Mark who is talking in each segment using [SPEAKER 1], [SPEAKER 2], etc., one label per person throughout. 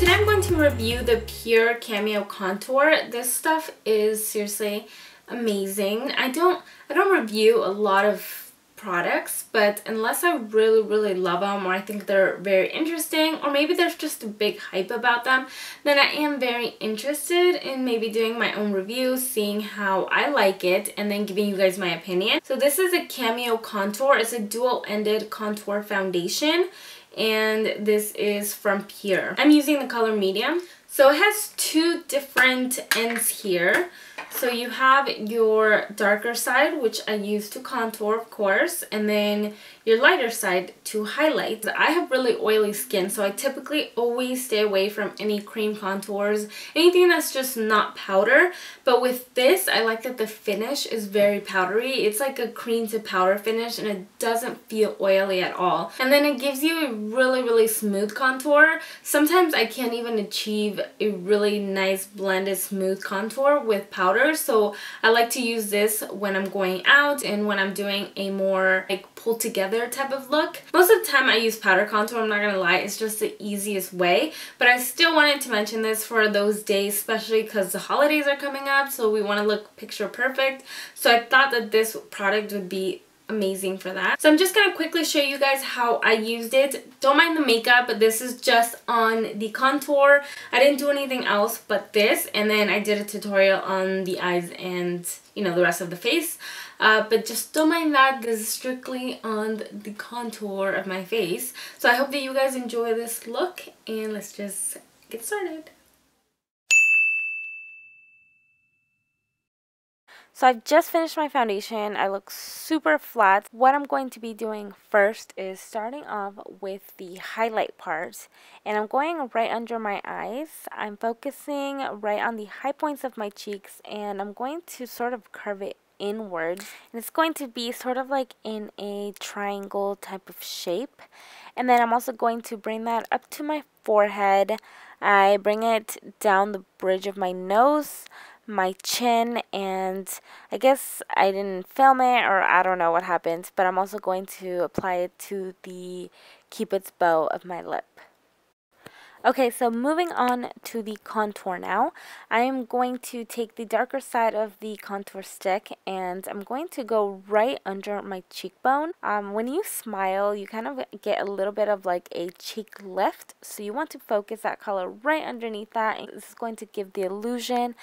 [SPEAKER 1] today I'm going to review the PÜR Cameo Contour. This stuff is seriously amazing. I don't review a lot of products, but unless I really love them, or I think they're very interesting, or maybe there's just a big hype about them, then I am very interested in maybe doing my own review, seeing how I like it, and then giving you guys my opinion. So this is a Cameo Contour. It's a dual-ended contour foundation, and this is from PÜR. I'm using the color medium. So it has two different ends here. So you have your darker side, which I use to contour, of course, and then your lighter side to highlight. I have really oily skin, so I typically always stay away from any cream contours, anything that's just not powder. But with this, I like that the finish is very powdery. It's like a cream to powder finish, and it doesn't feel oily at all. And then it gives you a really smooth contour. Sometimes I can't even achieve a really nice blended smooth contour with powder. So I like to use this when I'm going out and when I'm doing a more like pulled together type of look. Most of the time I use powder contour, I'm not gonna lie, it's just the easiest way. But I still wanted to mention this for those days, especially because the holidays are coming up, so we want to look picture perfect. So I thought that this product would be amazing for that. So I'm just gonna quickly show you guys how I used it. Don't mind the makeup, but this is just on the contour. I didn't do anything else but this, and then I did a tutorial on the eyes and, you know, the rest of the face. But just don't mind that. This is strictly on the contour of my face. So I hope that you guys enjoy this look, and let's just get started. So I've just finished my foundation. I look super flat. What I'm going to be doing first is starting off with the highlight part, and I'm going right under my eyes. I'm focusing right on the high points of my cheeks, and I'm going to sort of curve it inward, and it's going to be sort of like in a triangle type of shape. And then I'm also going to bring that up to my forehead. I bring it down the bridge of my nose, my chin, and I guess I didn't film it, or I don't know what happened, but I'm also going to apply it to the cupid's bow of my lip. Okay, so moving on to the contour now. I am going to take the darker side of the contour stick, and I'm going to go right under my cheekbone. When you smile, you kind of get a little bit of like a cheek lift, so you want to focus that color right underneath that. And this is going to give the illusion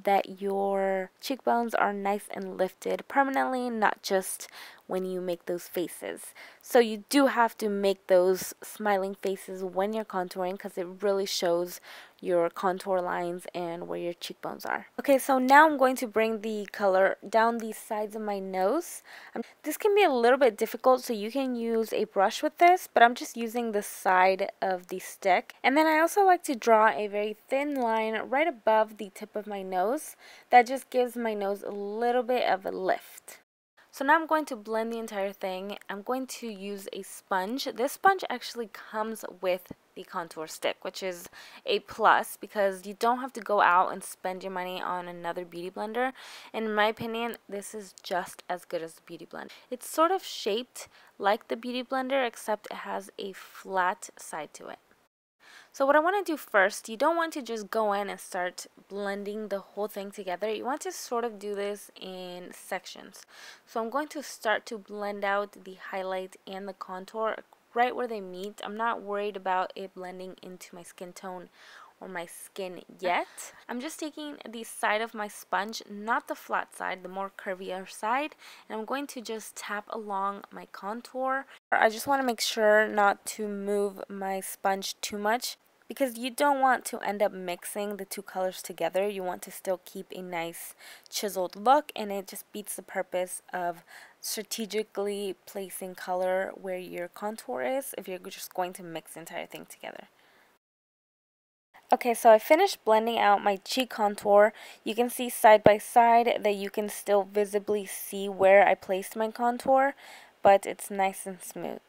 [SPEAKER 1] that your cheekbones are nice and lifted permanently, not just when you make those faces. So you do have to make those smiling faces when you're contouring, because it really shows your contour lines and where your cheekbones are. Okay, so now I'm going to bring the color down the sides of my nose. This can be a little bit difficult, so you can use a brush with this, but I'm just using the side of the stick. And then I also like to draw a very thin line right above the tip of my nose. That just gives my nose a little bit of a lift. So now I'm going to blend the entire thing. I'm going to use a sponge. This sponge actually comes with the contour stick, which is a plus because you don't have to go out and spend your money on another beauty blender. And in my opinion, this is just as good as the beauty blender. It's sort of shaped like the beauty blender, except it has a flat side to it. So what I want to do first, you don't want to just go in and start blending the whole thing together. You want to sort of do this in sections. So I'm going to start to blend out the highlight and the contour right where they meet. I'm not worried about it blending into my skin tone or my skin yet. I'm just taking the side of my sponge, not the flat side, the more curvier side, and I'm going to just tap along my contour. I just want to make sure not to move my sponge too much, because you don't want to end up mixing the two colors together. You want to still keep a nice chiseled look, and it just beats the purpose of strategically placing color where your contour is if you're just going to mix the entire thing together. Okay, so I finished blending out my cheek contour. You can see side by side that you can still visibly see where I placed my contour, but it's nice and smooth.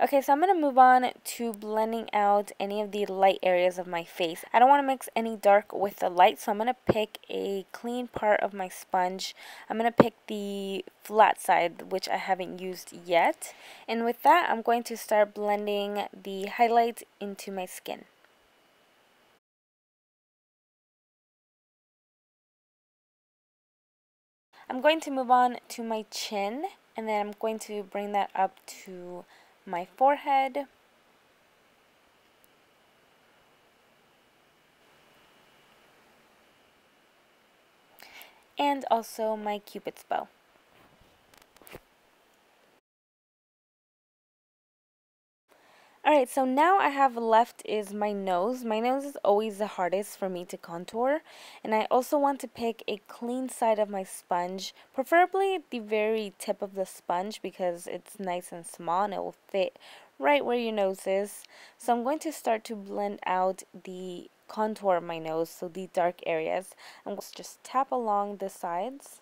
[SPEAKER 1] Okay, so I'm going to move on to blending out any of the light areas of my face. I don't want to mix any dark with the light, so I'm going to pick a clean part of my sponge. I'm going to pick the flat side, which I haven't used yet. And with that, I'm going to start blending the highlight into my skin. I'm going to move on to my chin, and then I'm going to bring that up to my forehead. And also my cupid's bow. Alright, so now I have left is my nose. My nose is always the hardest for me to contour. And I also want to pick a clean side of my sponge, preferably the very tip of the sponge because it's nice and small and it will fit right where your nose is. So I'm going to start to blend out the contour of my nose, so the dark areas. I'm going to just tap along the sides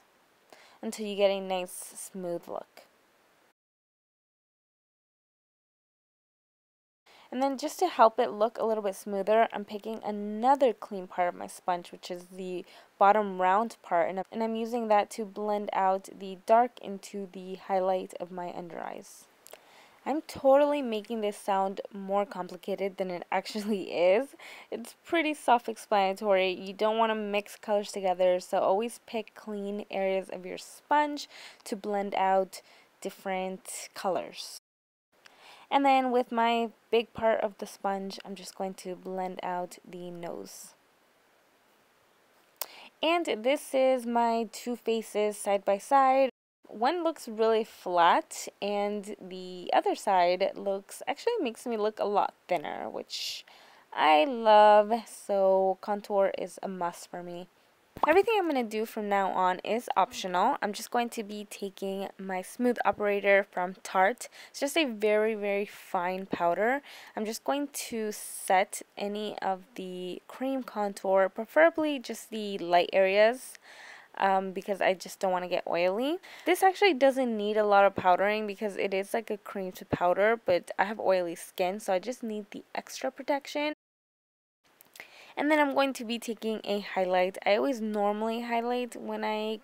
[SPEAKER 1] until you get a nice smooth look. And then just to help it look a little bit smoother, I'm picking another clean part of my sponge, which is the bottom round part, and I'm using that to blend out the dark into the highlight of my under eyes. I'm totally making this sound more complicated than it actually is. It's pretty self-explanatory. You don't want to mix colors together, so always pick clean areas of your sponge to blend out different colors. And then with my big part of the sponge, I'm just going to blend out the nose. And this is my two faces side by side. One looks really flat and the other side actually makes me look a lot thinner, which I love, so contour is a must for me. Everything I'm going to do from now on is optional. I'm just going to be taking my smooth operator from Tarte. It's just a very, very fine powder. I'm just going to set any of the cream contour, preferably just the light areas, because I just don't want to get oily. This actually doesn't need a lot of powdering because it is like a cream to powder, but I have oily skin, so I just need the extra protection. And then I'm going to be taking a highlight. I always normally highlight when I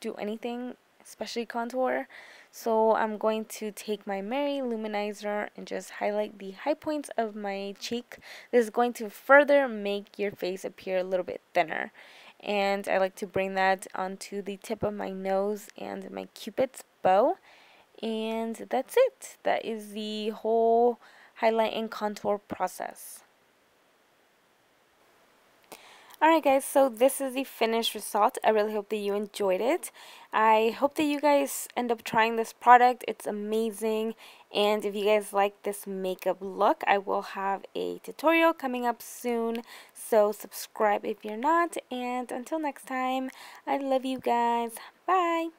[SPEAKER 1] do anything, especially contour. So I'm going to take my Mary Luminizer and just highlight the high points of my cheek. This is going to further make your face appear a little bit thinner. And I like to bring that onto the tip of my nose and my cupid's bow. And that's it. That is the whole highlight and contour process. Alright guys, so this is the finished result. I really hope that you enjoyed it. I hope that you guys end up trying this product. It's amazing. And if you guys like this makeup look, I will have a tutorial coming up soon. So subscribe if you're not. And until next time, I love you guys. Bye!